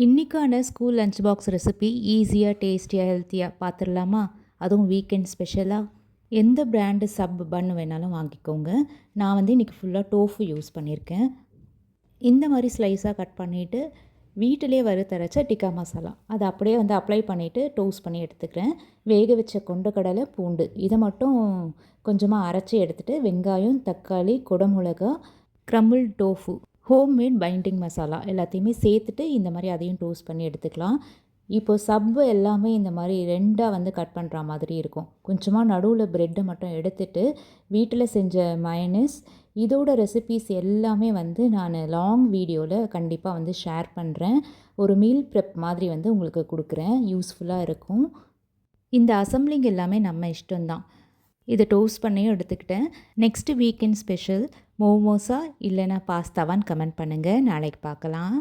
இன்றைக்கான school lunch box recipe ஈஸியாக டேஸ்டியாக ஹெல்த்தியாக பார்த்துடலாமா? அதுவும் வீக்கெண்ட் ஸ்பெஷலாக எந்த பிராண்டு சப் பன் வேணாலும் வாங்கிக்கோங்க. நான் இன்றைக்கி ஃபுல்லாக டோஃபு யூஸ் பண்ணியிருக்கேன். இந்த மாதிரி ஸ்லைஸாக கட் பண்ணிவிட்டு வீட்டிலே வறுத்தரைச்ச டிக்கா மசாலா அதை அப்படியே அப்ளை பண்ணிவிட்டு டோஸ்ட் பண்ணி எடுத்துக்கிறேன். வேக வச்ச கொண்டக்கடலை, பூண்டு இதை மட்டும் கொஞ்சமாக அரைச்சி எடுத்துகிட்டு வெங்காயம், தக்காளி, குடமிளகா, crumble tofu, homemade binding masala எல்லாத்தையுமே சேர்த்துட்டு இந்த மாதிரி அதையும் டோஸ்ட் பண்ணி எடுத்துக்கலாம். இப்போது சப்பு எல்லாமே இந்த மாதிரி ரெண்டாக கட் பண்ணுற மாதிரி இருக்கும். கொஞ்சமாக நடுவில் ப்ரெட்டை மட்டும் எடுத்துட்டு வீட்டில் செஞ்ச மயனஸ் இதோட ரெசிபீஸ் எல்லாமே நான் லாங் வீடியோவில் கண்டிப்பாக ஷேர் பண்ணுறேன். ஒரு மீல் ப்ரெப் மாதிரி உங்களுக்கு கொடுக்குறேன். யூஸ்ஃபுல்லாக இருக்கும். இந்த அசம்பிளிங் எல்லாமே நம்ம இஷ்டம்தான். இதை டோஸ்ட் பண்ணியும் எடுத்துக்கிட்டேன். நெக்ஸ்ட்டு வீக்கெண்ட் ஸ்பெஷல் மோமோஸா இல்லைனா பாஸ்தாவான்னு கமெண்ட் பண்ணுங்கள். நாளைக்கு பார்க்கலாம்.